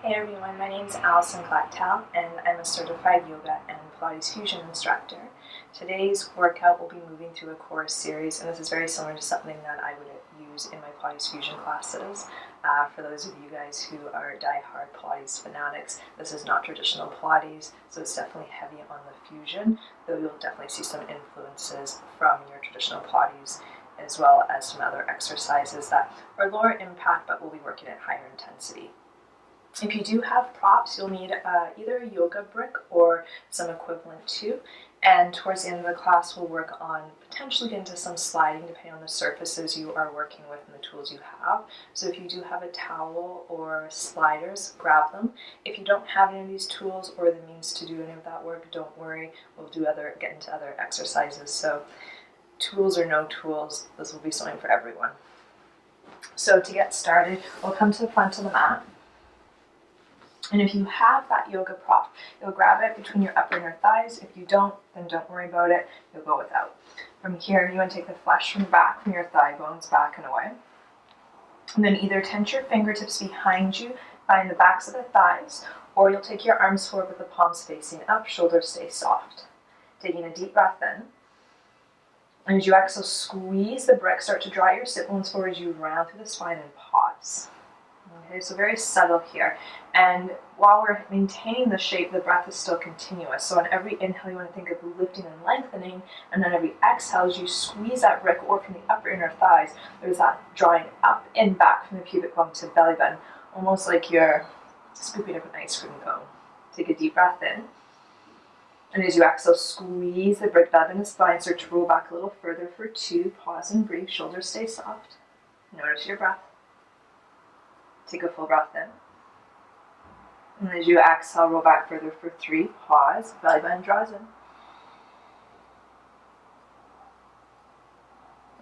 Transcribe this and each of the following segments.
Hey everyone, my name is Alison Klektau and I'm a certified yoga and Pilates Fusion instructor. Today's workout will be moving through a core series, and this is very similar to something that I would use in my Pilates Fusion classes. For those of you guys who are die-hard Pilates fanatics, this is not traditional Pilates, so it's definitely heavy on the fusion, though you'll definitely see some influences from your traditional Pilates, as well as some other exercises that are lower impact but will be working at higher intensity. If you do have props, you'll need either a yoga brick or some equivalent to. And towards the end of the class, we'll work on potentially getting into some sliding depending on the surfaces you are working with and the tools you have. So if you do have a towel or sliders, grab them. If you don't have any of these tools or the means to do any of that work, don't worry. We'll get into other exercises. So tools or no tools, this will be something for everyone. So to get started, we'll come to the front of the mat. And if you have that yoga prop, you'll grab it between your upper inner thighs. If you don't, then don't worry about it. You'll go without. From here, you want to take the flesh from back from your thigh bones back and away. And then either tense your fingertips behind you, find the backs of the thighs, or you'll take your arms forward with the palms facing up, shoulders stay soft. Taking a deep breath in. And as you exhale, squeeze the brick, start to draw your sit bones forward as you round through the spine and pause. Okay, so very subtle here. And while we're maintaining the shape, the breath is still continuous. So on every inhale, you want to think of lifting and lengthening. And then every exhale, as you squeeze that brick or from the upper inner thighs, there's that drawing up and back from the pubic bone to belly button, almost like you're scooping up an ice cream cone. Take a deep breath in. And as you exhale, squeeze the brick down in the spine. Start to roll back a little further for 2. Pause and breathe. Shoulders stay soft. Notice your breath. Take a full breath in. And as you exhale, roll back further for 3. Pause. Belly button draws in.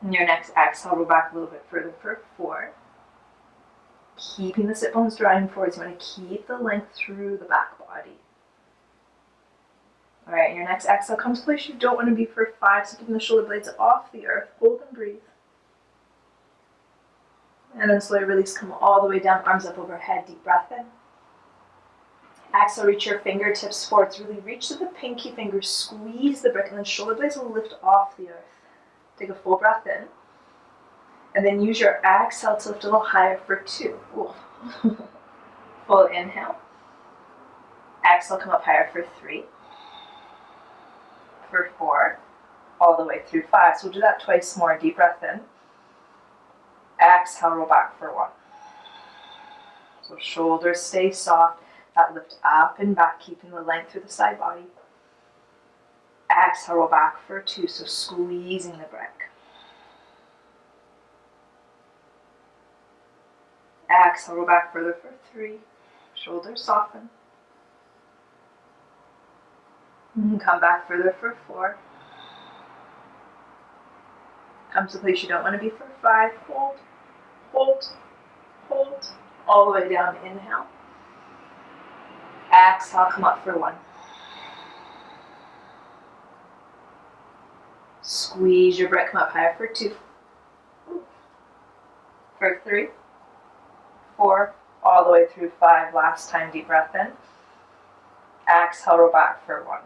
And your next exhale, roll back a little bit further for 4. Keeping the sit bones drawing forwards. You want to keep the length through the back body. All right, your next exhale comes to a place you don't want to be for 5. So keeping the shoulder blades off the earth. Hold and breathe. And then slowly release, come all the way down, arms up overhead, deep breath in. Exhale, reach your fingertips forwards, really reach to the pinky fingers, squeeze the brick, and then shoulder blades will lift off the earth. Take a full breath in. And then use your exhale to lift a little higher for 2. Full inhale. Exhale, come up higher for 3. For 4. All the way through 5. So we'll do that twice more. Deep breath in. Exhale, roll back for 1. So shoulders stay soft. That lift up and back, keeping the length through the side body. Exhale, roll back for 2. So squeezing the brick. Exhale, roll back further for 3. Shoulders soften. And come back further for 4. Come to a place you don't want to be for 5. Hold. Hold, hold, all the way down, inhale. Exhale, come up for 1. Squeeze your brick, come up higher for 2. For 3, 4, all the way through 5. Last time, deep breath in. Exhale, roll back for 1.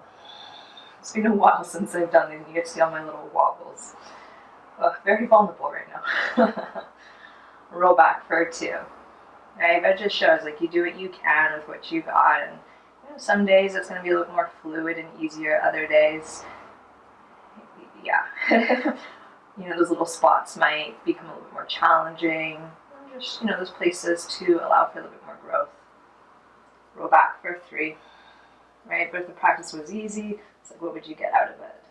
It's been a while since I've done these, and you get to see all my little wobbles. Very vulnerable right now. Roll back for 2. Right, but it just shows like you do what you can with what you got, and some days it's going to be a little more fluid and easier. Other days, yeah, those little spots might become a little bit more challenging. Just those places to allow for a little bit more growth. Roll back for 3. Right, but if the practice was easy, it's like what would you get out of it?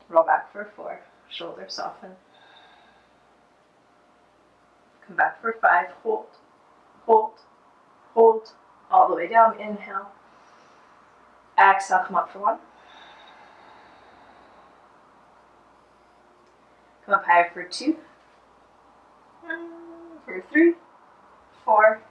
Roll back for 4. Shoulders soften. Come back for 5, hold, hold, hold, all the way down, inhale. Exhale, come up for 1. Come up higher for 2. For 3, 4,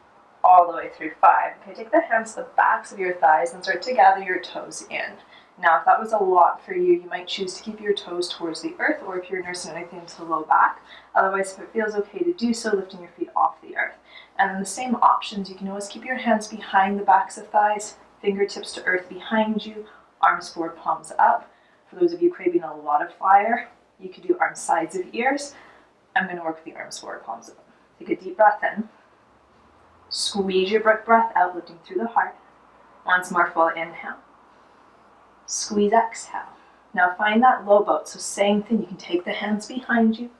all the way through 5. Okay, take the hands to the backs of your thighs and start to gather your toes in. Now, if that was a lot for you, you might choose to keep your toes towards the earth, or if you're nursing anything to the low back. Otherwise, if it feels okay to do so, lifting your feet off the earth. And then the same options, you can always keep your hands behind the backs of thighs, fingertips to earth behind you, arms forward, palms up. For those of you craving a lot of fire, you could do arms sides of ears. I'm going to work with the arms forward, palms up. Take a deep breath in. Squeeze your breath out, lifting through the heart. Once more, full inhale. Squeeze, exhale. Now find that low boat. So same thing, you can take the hands behind you.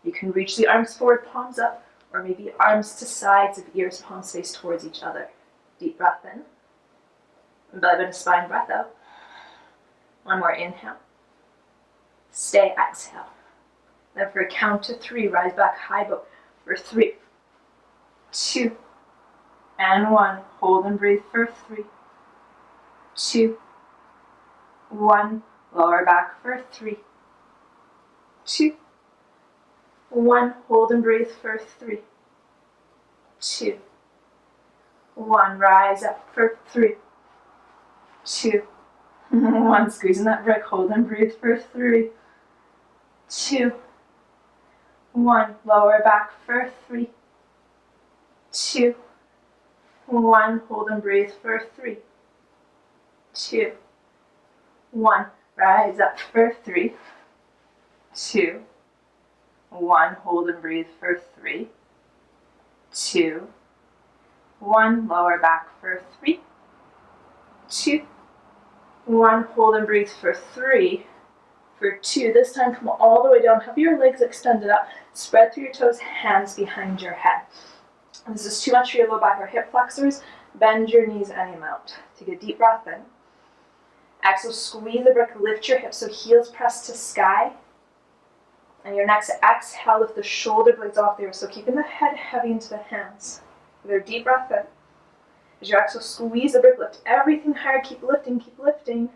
You can reach the arms forward, palms up, or maybe arms to sides of ears, palms face towards each other. Deep breath in. Belly button, spine, breath out. One more inhale. Stay, exhale. Then for a count to 3, rise back, high boat. For 3, 2, and 1. Hold and breathe for 3, 2, 1. Lower back for 3, 2, 1. Hold and breathe for 3, 2, 1. Rise up for 3, 2, 1. Squeezing that brick. Hold and breathe for 3, 2, 1. Lower back for 3, 2, 1. Hold and breathe for 3, 2, 1. Rise up for 3, 2, 1. Hold and breathe for 3, 2, 1. Lower back for 3, 2, 1. Hold and breathe for 3, for 2. This time come all the way down. Have your legs extended up. Spread through your toes, hands behind your head. If this is too much for your low back or hip flexors, bend your knees any amount. Take a deep breath in. Exhale, squeeze the brick, lift your hips so heels press to sky. And your next exhale, lift the shoulder blades off the earth. So keeping the head heavy into the hands. With a deep breath in. As your exhale, squeeze the brick, lift everything higher, keep lifting, keep lifting.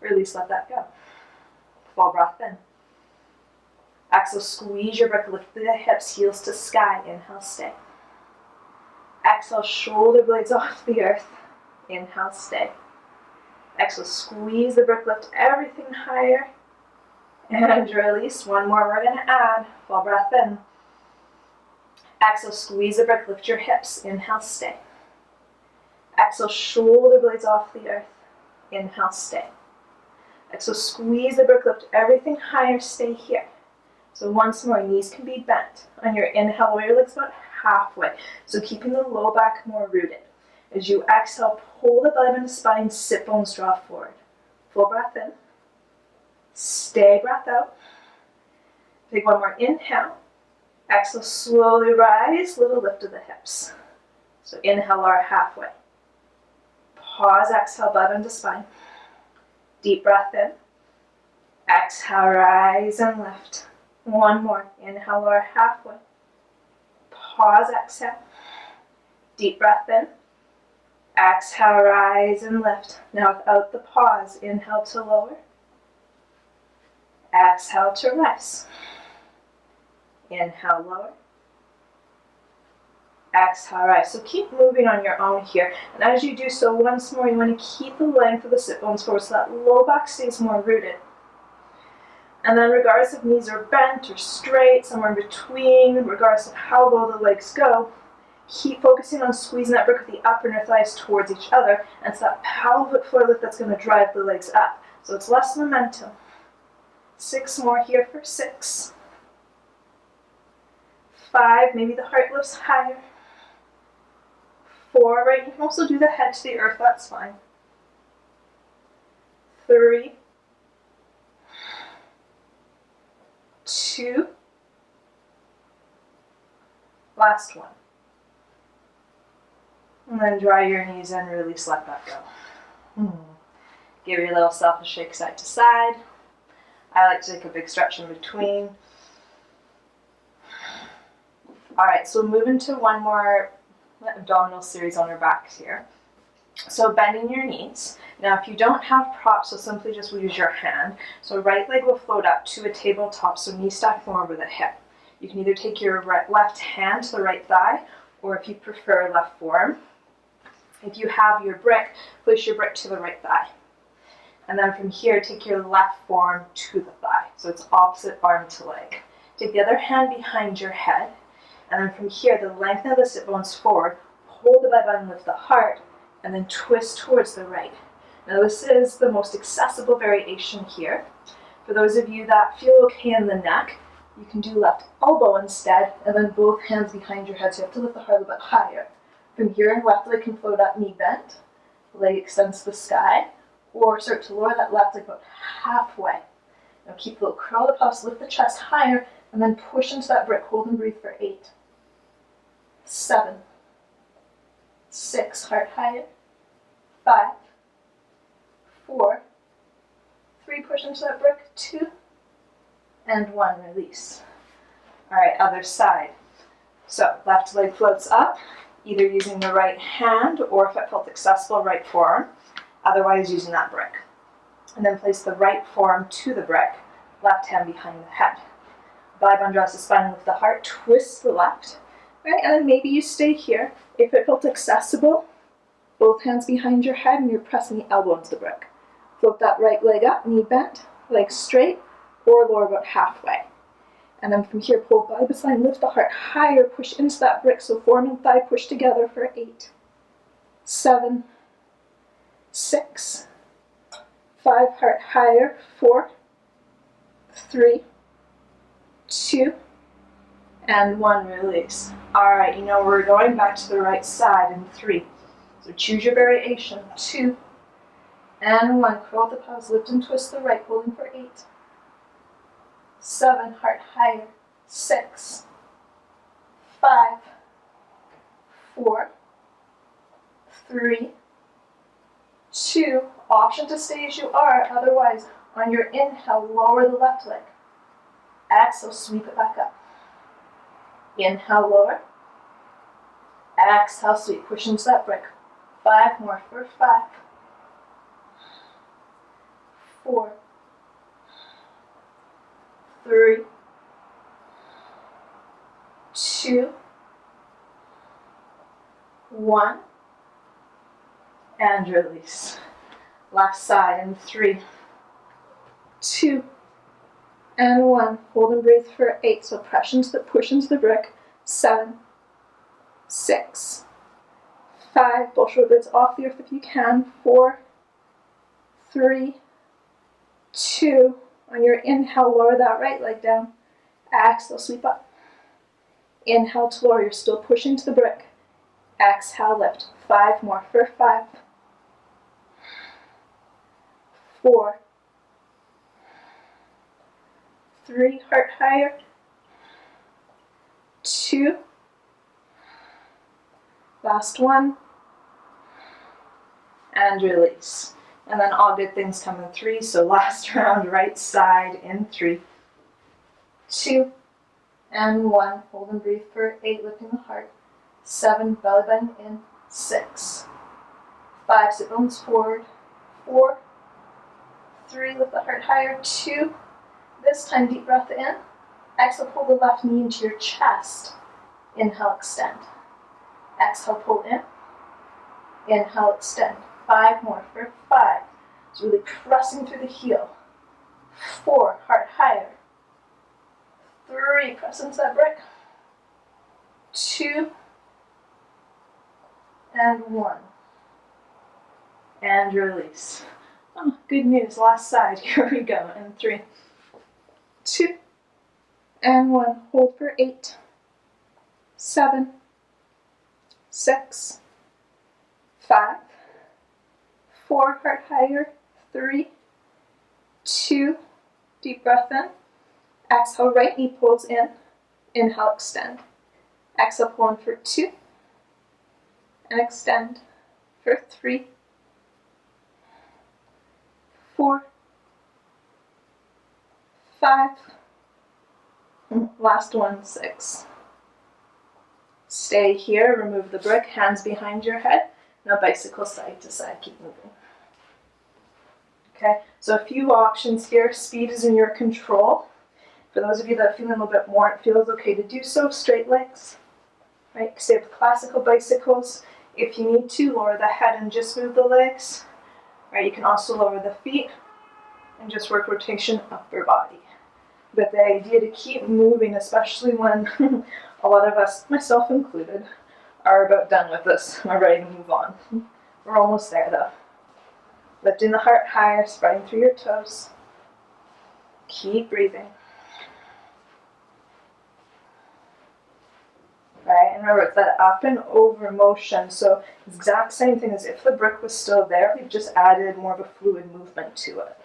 Release, let that go. Full breath in. Exhale, squeeze your brick, lift the hips, heels to sky. Inhale, stay. Exhale, shoulder blades off the earth. Inhale, stay. Exhale, squeeze the brick, lift everything higher. And release. One more we're going to add. Full breath in. Exhale, squeeze the brick, lift your hips. Inhale, stay. Exhale, shoulder blades off the earth. Inhale, stay. Exhale, squeeze the brick, lift everything higher, stay here. So once more, knees can be bent. On your inhale, lower your legs about halfway. So keeping the low back more rooted. As you exhale, pull the belly button to spine, sit bones draw forward. Full breath in. Stay, breath out. Take one more inhale. Exhale, slowly rise, little lift of the hips. So inhale, lower halfway. Pause, exhale, belly button to spine. Deep breath in. Exhale, rise and lift. One more. Inhale, lower halfway. Pause, exhale. Deep breath in. Exhale, rise and lift. Now without the pause, inhale to lower. Exhale to rise. Inhale, lower. Exhale, rise. So keep moving on your own here. And as you do so, once more, you want to keep the length of the sit bones forward so that low back stays more rooted. And then regardless if knees are bent or straight, somewhere in between, regardless of how low the legs go, keep focusing on squeezing that brick with the upper inner thighs towards each other. And it's that pelvic floor lift that's going to drive the legs up. So it's less momentum. 6 more here for 6. 5, maybe the heart lifts higher. 4, right? You can also do the head to the earth, that's fine. 3, 2, last one. And then dry your knees and release, let that go. Give your little self a shake side to side. I like to take a big stretch in between. All right, so move into one more abdominal series on our backs here. So bending your knees. Now if you don't have props, so simply just use your hand. So right leg will float up to a tabletop, so knee stacked more over the hip. You can either take your left hand to the right thigh, or if you prefer, left forearm. If you have your brick, place your brick to the right thigh. And then from here, take your left forearm to the thigh. So it's opposite arm to leg. Take the other hand behind your head, And then from here, the length of the sit bones forward, hold the belly button, lift the heart, and then twist towards the right. Now this is the most accessible variation here. For those of you that feel okay in the neck, you can do left elbow instead, and then both hands behind your head, so you have to lift the heart a little bit higher. From here, left leg can float up, knee bent, leg extends to the sky, or start to lower that left leg about halfway. Now keep the little curl of the pelvis, lift the chest higher, and then push into that brick. Hold and breathe for 8, 7, 6, heart higher, 5, 4, 3, push into that brick, 2, and 1, release. All right, other side. So left leg floats up, either using the right hand or, if it felt accessible, right forearm, otherwise using that brick. And then place the right forearm to the brick, left hand behind the head. Belly button draws the spine, lift the heart, twist the left, right? And then maybe you stay here. If it felt accessible, both hands behind your head and you're pressing the elbow into the brick. Float that right leg up, knee bent, leg straight, or lower about halfway. And then from here, pull belly button spine, lift the heart higher, push into that brick. So forearm and thigh push together for 8, 7, 6, 5, heart higher, 4, 3, 2, and 1, release. All right, you know we're going back to the right side in 3. So choose your variation, 2, and 1. Curl the pelvis, lift and twist the right, holding for 8, 7, heart higher, 6, 5, 4, 3, 2. Option to stay as you are, otherwise on your inhale, lower the left leg. Exhale, sweep it back up. Inhale, lower. Exhale, sweep, push into that brick. 5 more for 5, 4, 3, 2, 1, and release. Left side in 3, 2, and 1. Hold and breathe for 8. So push into the brick. 7, 6, 5. Both shoulder blades off the earth if you can. 4, 3, 2. On your inhale, lower that right leg down. Exhale, sweep up. Inhale to lower. You're still pushing to the brick. Exhale, lift. 5 more for 5, 4, 3, heart higher, 2, last 1, and release. And then all good things come in 3, so last round, right side in 3, 2, and 1. Hold and breathe for 8, lifting the heart. 7, belly button in. 6, 5, sit bones forward. 4, 3, lift the heart higher. 2, this time deep breath in. Exhale, pull the left knee into your chest. Inhale, extend. Exhale, pull in. Inhale, extend. 5 more for 5. So really pressing through the heel. 4, heart higher. 3, press into that brick. 2, and 1. And release. Oh, good news, last side. Here we go. And 3, 2, and 1. Hold for 8, 7, 6, 5, 4, heart higher, 3, 2, deep breath in. Exhale, right knee pulls in. Inhale, extend. Exhale, pull in for 2, and extend for 3, 4, 5, last one, 6. Stay here, remove the brick, hands behind your head. Now bicycle side to side, keep moving. Okay, so a few options here. Speed is in your control. For those of you that are feeling a little bit more, it feels okay to do so. Straight legs, right? Stay with classical bicycles. If you need to, lower the head and just move the legs. Right, you can also lower the feet and just work rotation upper body. But the idea to keep moving, especially when a lot of us, myself included, are about done with this. We're ready to move on. We're almost there though. Lifting the heart higher, spreading through your toes. Keep breathing. Right, and remember, it's that up and over motion, so it's the exact same thing as if the brick was still there, we've just added more of a fluid movement to it.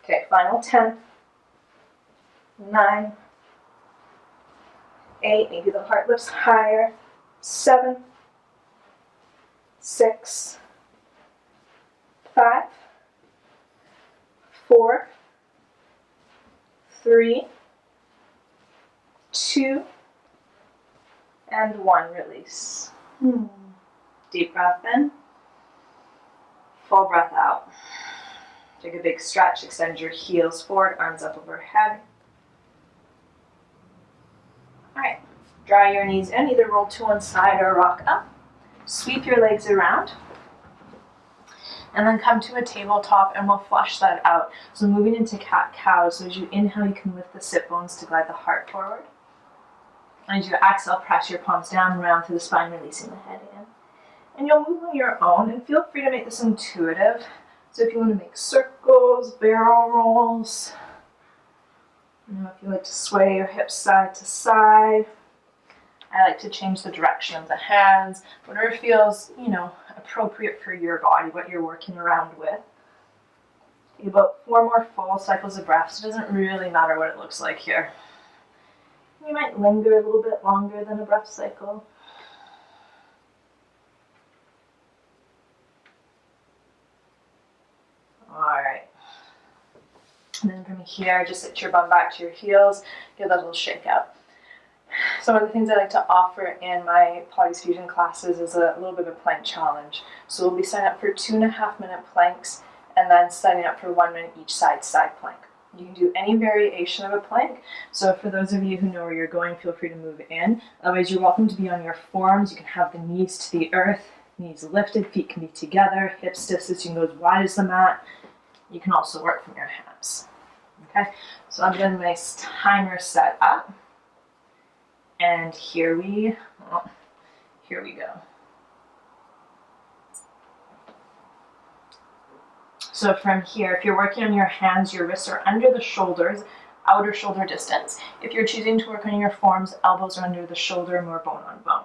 Okay, final 10, 9, 8, maybe the heart lifts higher, 7, 6, 5, 4, 3, 2, and 1, release. Deep breath in, full breath out. Take a big stretch, extend your heels forward, arms up overhead. All right, draw your knees in, either roll to one side or rock up. Sweep your legs around. And then come to a tabletop and we'll flush that out. So moving into cat-cow, so as you inhale, you can lift the sit bones to glide the heart forward. And as you exhale, press your palms down, round through the spine, releasing the head in. And you'll move on your own, and feel free to make this intuitive. So if you want to make circles, barrel rolls, if you like to sway your hips side to side, I like to change the direction of the hands, whatever feels, appropriate for your body, what you're working around with. About 4 more full cycles of breath, so it doesn't really matter what it looks like here. You might linger a little bit longer than a breath cycle. All right. And then from here, just sit your bum back to your heels, give that a little shake out. So one of the things I like to offer in my Pilates Fusion classes is a little bit of a plank challenge. So we'll be signing up for 2.5-minute planks and then signing up for 1 minute each side plank. You can do any variation of a plank. So for those of you who know where you're going, feel free to move in. Otherwise, you're welcome to be on your forearms. You can have the knees to the earth, knees lifted, feet can be together, hips stiff so you can go as wide as the mat. You can also work from your hands. Okay, so I'm getting a nice timer set up. And here we go. So from here, if you're working on your hands, your wrists are under the shoulders, outer shoulder distance. If you're choosing to work on your forearms, elbows are under the shoulder, more bone on bone.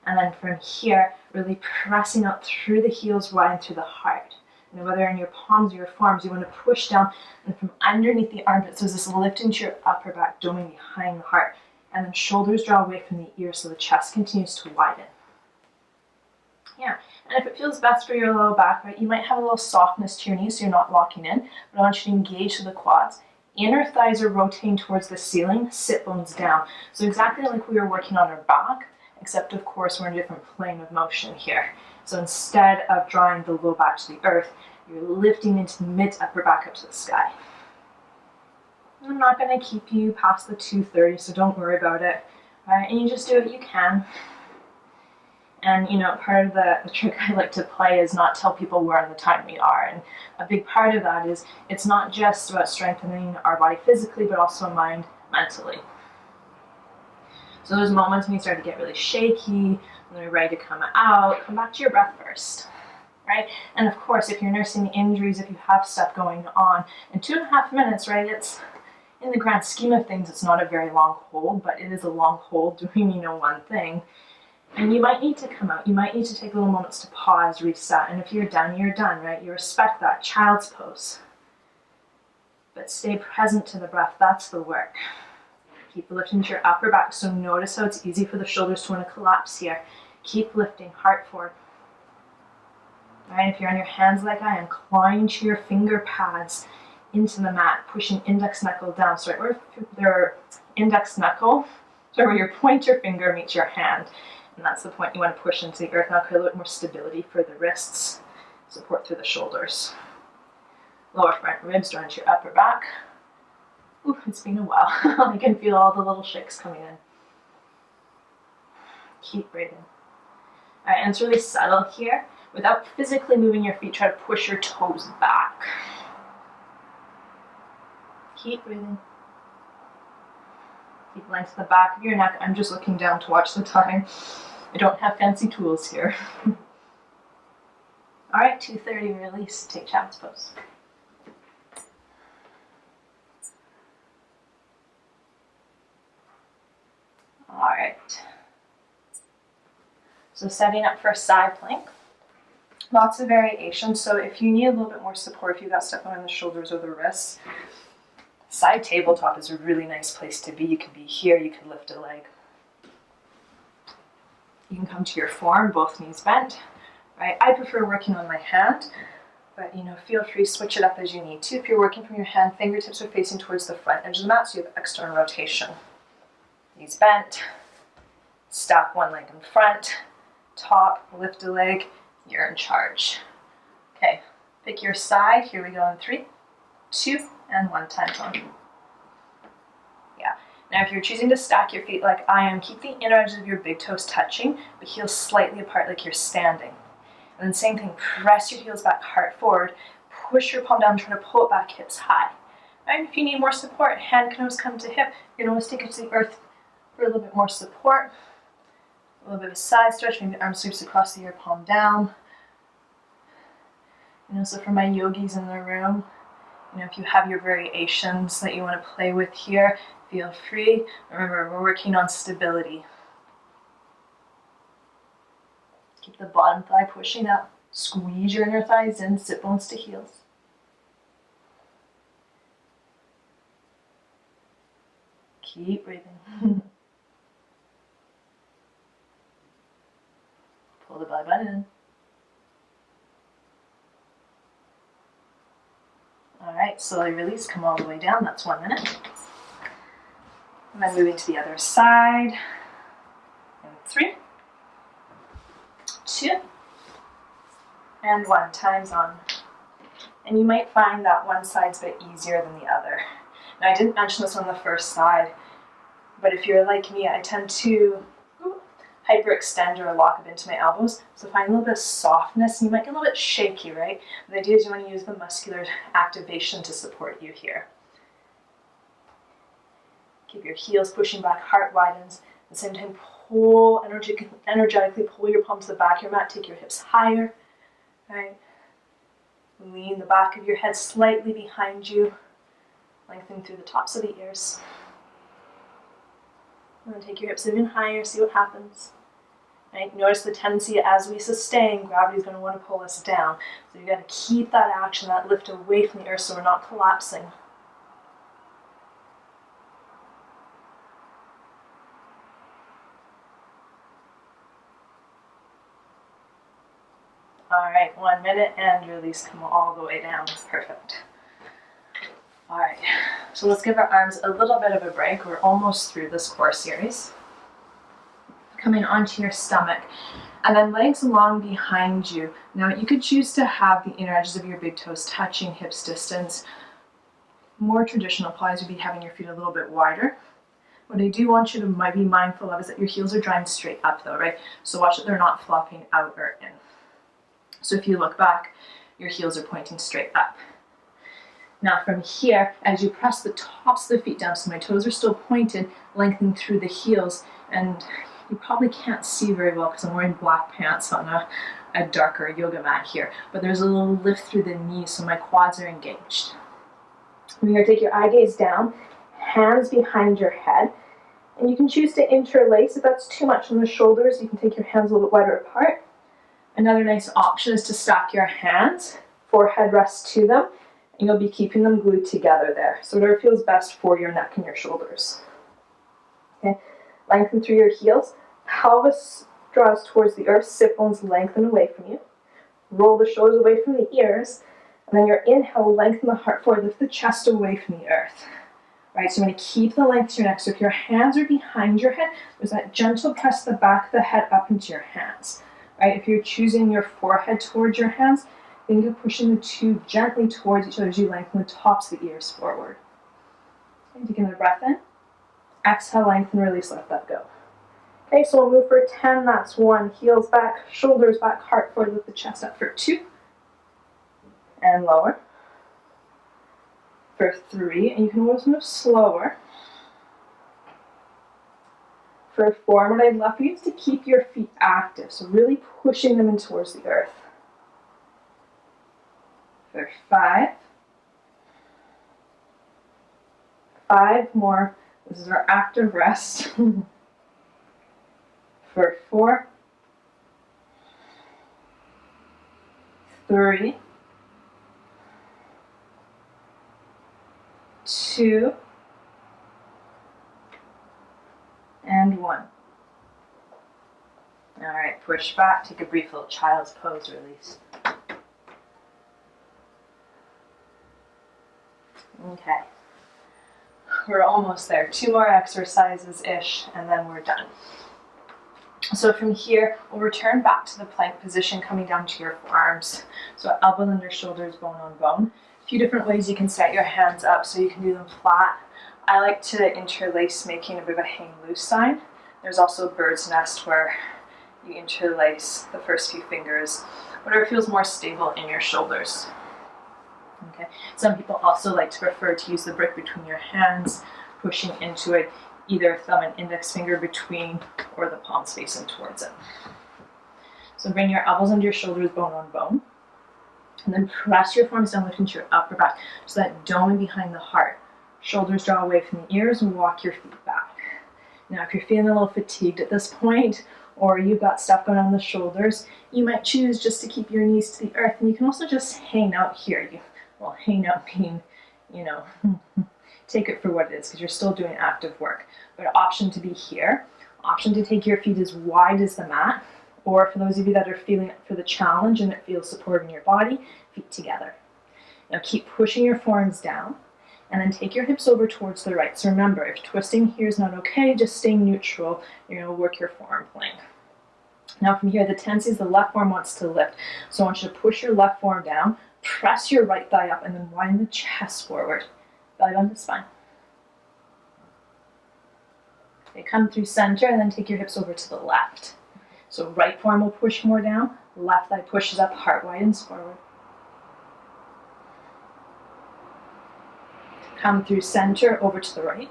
And then from here, really pressing out through the heels, wide and through the heart. And whether in your palms or your forearms, you want to push down and from underneath the armpits, so this lift into your upper back, doming behind the heart. And then shoulders draw away from the ears so the chest continues to widen. Yeah, and if it feels best for your low back, right, you might have a little softness to your knees so you're not locking in, but I want you to engage through the quads. Inner thighs are rotating towards the ceiling, sit bones down. So exactly like we were working on our back, except of course we're in a different plane of motion here. So instead of drawing the low back to the earth, you're lifting into mid to upper back up to the sky. I'm not going to keep you past the 2:30, so don't worry about it. Right? And you just do what you can. And part of the trick I like to play is not tell people where on the time we are. And a big part of that is it's not just about strengthening our body physically, but also mind mentally. So those moments when you start to get really shaky, when you're ready to come out, come back to your breath first. Right? And of course, if you're nursing injuries, if you have stuff going on, in 2.5 minutes, right, it's in the grand scheme of things, it's not a very long hold, but it is a long hold doing, one thing. And you might need to come out. You might need to take little moments to pause, reset. And if you're done, right? You respect that, child's pose. But stay present to the breath. That's the work. Keep lifting to your upper back. So notice how it's easy for the shoulders to want to collapse here. Keep lifting, heart forward. All right, if you're on your hands like I am, clawing to your finger pads into the mat, pushing index knuckle down. So right where your index knuckle, so where your pointer finger meets your hand. And that's the point you want to push into the earth. Now create a little bit more stability for the wrists, support through the shoulders. Lower front ribs drawn to your upper back. Ooh, it's been a while. I can feel all the little shakes coming in. Keep breathing. All right, and it's really subtle here. Without physically moving your feet, try to push your toes back. Keep breathing. Keep length to the back of your neck. I'm just looking down to watch the time. I don't have fancy tools here. All right, 2:30, release, take child's pose. All right. So setting up for a side plank. Lots of variations. So if you need a little bit more support, if you've got stuff on the shoulders or the wrists, side tabletop is a really nice place to be. You can be here, you can lift a leg. You can come to your form, both knees bent. Right? I prefer working on my hand, but feel free to switch it up as you need to. If you're working from your hand, fingertips are facing towards the front edge of the mat, so you have external rotation. Knees bent, stack one leg in front, top, lift a leg, you're in charge. Okay, pick your side. Here we go in 3, 2, and 1 time on. Yeah. Now if you're choosing to stack your feet like I am, keep the inner edges of your big toes touching, but heels slightly apart like you're standing. And then same thing, press your heels back, heart forward, push your palm down, try to pull it back, hips high. Right? If you need more support, hand can always come to hip. You can always take it to the earth for a little bit more support. A little bit of a side stretch, maybe arm sweeps across the ear, palm down. So for my yogis in the room, if you have your variations that you want to play with here, feel free. Remember, we're working on stability. Keep the bottom thigh pushing up. Squeeze your inner thighs in, sit bones to heels. Keep breathing. Pull the belly button in. All right, slowly release, come all the way down. That's 1 minute. And then moving to the other side. In 3, 2, and 1. Time's on. And you might find that one side's a bit easier than the other. Now, I didn't mention this on the first side, but if you're like me, I tend to hyperextend or lock up into my elbows. So find a little bit of softness, and you might get a little bit shaky, right? The idea is you want to use the muscular activation to support you here. Keep your heels pushing back, heart widens. At the same time, pull, energetically pull your palms to the back of your mat, take your hips higher, right? Lean the back of your head slightly behind you, lengthen through the tops of the ears. And then take your hips even higher, see what happens. Right? Notice the tendency as we sustain, gravity is going to want to pull us down. So you've got to keep that action, that lift away from the earth so we're not collapsing. All right, 1 minute and release, come all the way down. Perfect. All right, so let's give our arms a little bit of a break. We're almost through this core series. Coming onto your stomach, and then legs long behind you. Now you could choose to have the inner edges of your big toes touching hips distance. More traditional plies would be having your feet a little bit wider. What I do want you to be mindful of is that your heels are drawing straight up though, right? So watch that they're not flopping out or in. So if you look back, your heels are pointing straight up. Now from here, as you press the tops of the feet down, so my toes are still pointed, lengthening through the heels, and you probably can't see very well because I'm wearing black pants on a darker yoga mat here, but there's a little lift through the knees, so my quads are engaged. You're going to take your eye gaze down, hands behind your head, and you can choose to interlace. If that's too much on the shoulders, you can take your hands a little bit wider apart. Another nice option is to stack your hands, forehead rests to them, and you'll be keeping them glued together there. So whatever feels best for your neck and your shoulders. Okay, lengthen through your heels. Pelvis draws towards the earth, sit bones lengthen away from you. Roll the shoulders away from the ears, and then your inhale, lengthen the heart forward, lift the chest away from the earth. Right, so you want to keep the length to your neck. So if your hands are behind your head, there's that gentle press the back of the head up into your hands. Right, if you're choosing your forehead towards your hands, think of pushing the two gently towards each other as you lengthen the tops of the ears forward. Okay, take another breath in. Exhale, lengthen, release, let that go. Okay, so we'll move for 10, that's 1. Heels back, shoulders back, heart forward, lift the chest up for 2. And lower. For 3, and you can always move slower. For 4, what I'd love for you is to keep your feet active, so really pushing them in towards the earth. For 5. 5 more. This is our active rest. For 4. 3. 2. And 1. All right, push back, take a brief little child's pose, release. Okay, we're almost there. 2 more exercises-ish, and then we're done. So from here, we'll return back to the plank position, coming down to your forearms. So elbows under shoulders, bone on bone. A few different ways you can set your hands up, so you can do them flat. I like to interlace, making a bit of a hang loose sign. There's also a bird's nest where you interlace the first few fingers, whatever feels more stable in your shoulders. Okay. Some people also like to prefer to use the brick between your hands, pushing into it, either thumb and index finger between, or the palms facing towards it. So bring your elbows under your shoulders, bone on bone, and then press your forearms down, lift into your upper back, so that dome behind the heart. Shoulders draw away from the ears and walk your feet back. Now, if you're feeling a little fatigued at this point, or you've got stuff going on the shoulders, you might choose just to keep your knees to the earth, and you can also just hang out here. Well, hang out being, take it for what it is, because you're still doing active work. But option to be here, option to take your feet as wide as the mat, or for those of you that are feeling it for the challenge and it feels supporting your body, feet together. Now keep pushing your forearms down, and then take your hips over towards the right. So remember, if twisting here is not okay, just stay neutral. You're going to work your forearm plank. Now from here, the tendency is the left forearm wants to lift. So I want you to push your left forearm down, press your right thigh up, and then widen the chest forward. Belly button to spine. Okay, come through center, and then take your hips over to the left. So right forearm will push more down, left thigh pushes up, heart widens forward. Come through center, over to the right.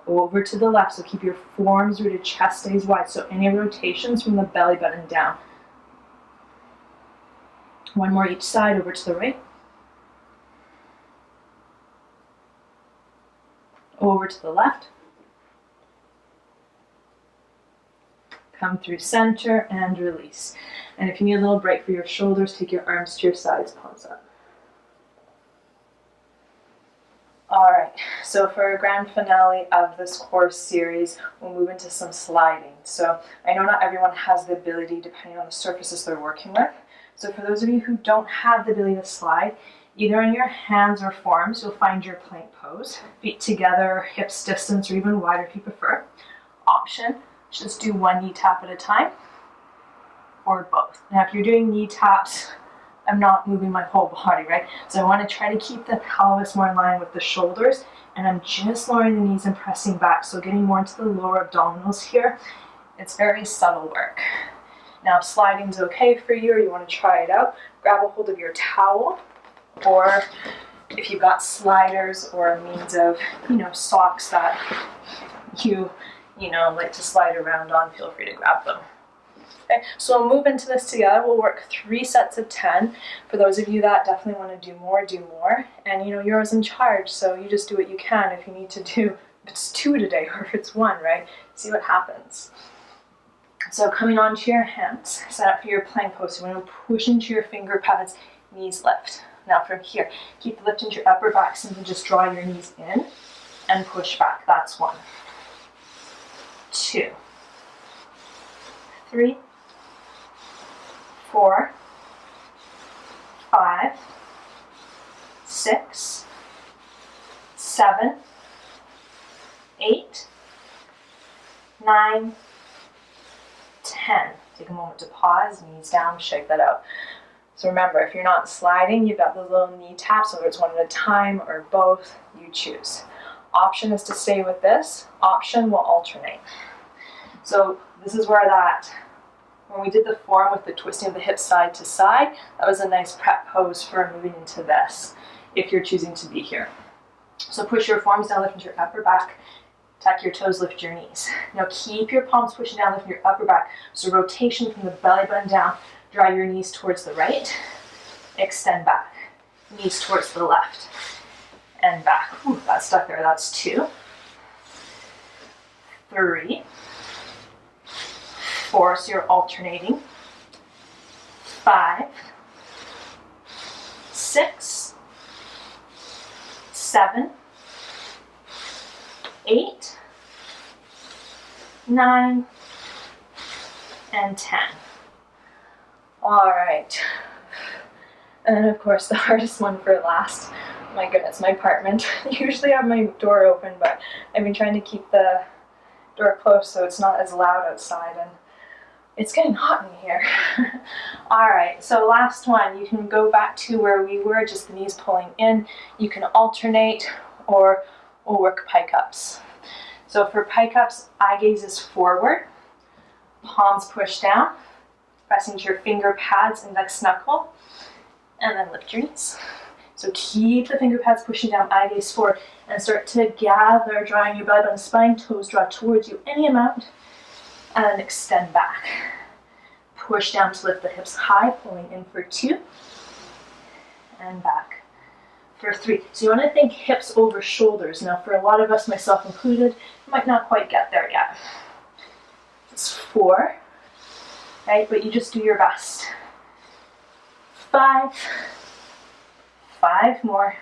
Over to the left, so keep your forearms rooted, chest stays wide, so any rotations from the belly button down. One more each side, over to the right. Over to the left. Come through center and release. And if you need a little break for your shoulders, take your arms to your sides, palms up. All right, so for our grand finale of this course series, we'll move into some sliding. So I know not everyone has the ability depending on the surfaces they're working with. So for those of you who don't have the ability to slide, either on your hands or forearms, you'll find your plank pose. Feet together, hips distance, or even wider if you prefer. Option, just do one knee tap at a time, or both. Now if you're doing knee taps, I'm not moving my whole body, right? So I want to try to keep the pelvis more in line with the shoulders, and I'm just lowering the knees and pressing back, so getting more into the lower abdominals here. It's very subtle work. Now if sliding's okay for you, or you want to try it out, grab a hold of your towel, or if you've got sliders or a means of, socks that you like to slide around on, feel free to grab them. Okay, so we'll move into this together. We'll work 3 sets of 10. For those of you that definitely want to do more. And you're always in charge, so you just do what you can. If you need to do, if it's 2 today or if it's 1, right? See what happens. So coming onto your hands, set up for your plank pose. So you want to push into your finger pads, knees lift. Now from here, keep the lift into your upper back, simply just draw your knees in and push back. That's 1, 2, 3, 4, 5, 6, 7, 8, 9, 10. Take a moment to pause, knees down, shake that out. So remember, if you're not sliding, you've got those little knee taps, whether it's one at a time or both, you choose. Option is to stay with this. Option will alternate. So this is where when we did the form with the twisting of the hips side to side, that was a nice prep pose for moving into this, if you're choosing to be here. So push your forearms down, lift into your upper back. Tuck your toes, lift your knees. Now keep your palms pushing down, lift your upper back. So rotation from the belly button down. Drive your knees towards the right. Extend back. Knees towards the left. And back. Ooh, got stuck there. That's 2, 3, 4. So you're alternating. 5, 6, 7, 8, 9, and 10. All right. And of course, the hardest one for last. My goodness, my apartment. I usually have my door open, but I've been trying to keep the door closed so it's not as loud outside, and it's getting hot in here. All right, so last one. You can go back to where we were, just the knees pulling in. You can alternate, or we'll work pike ups. So for pike ups, eye gaze is forward, palms push down, pressing to your finger pads, index knuckle, and then lift your knees. So keep the finger pads pushing down, eye gaze forward, and start to gather, drawing your belly button, spine, toes draw towards you any amount, and then extend back. Push down to lift the hips high, pulling in for 2, and back for 3. So you want to think hips over shoulders. Now for a lot of us, myself included, might not quite get there yet. It's 4, right? But you just do your best. 5, 5 more.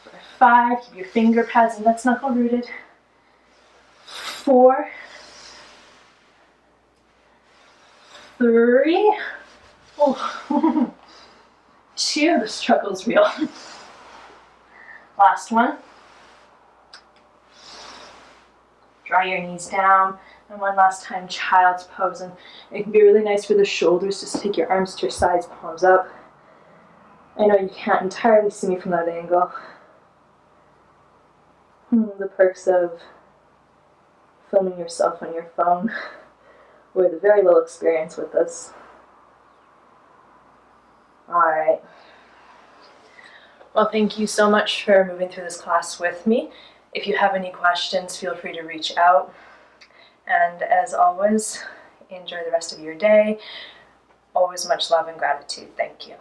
For 5, keep your finger pads and index knuckle rooted. 4, 3, oh, 2, the struggle's real. Last one. Draw your knees down. And one last time, child's pose. And it can be really nice for the shoulders, just take your arms to your sides, palms up. I know you can't entirely see me from that angle. The perks of filming yourself on your phone with a very little experience with this. All right. Well, thank you so much for moving through this class with me. If you have any questions, feel free to reach out. And as always, enjoy the rest of your day. Always much love and gratitude. Thank you.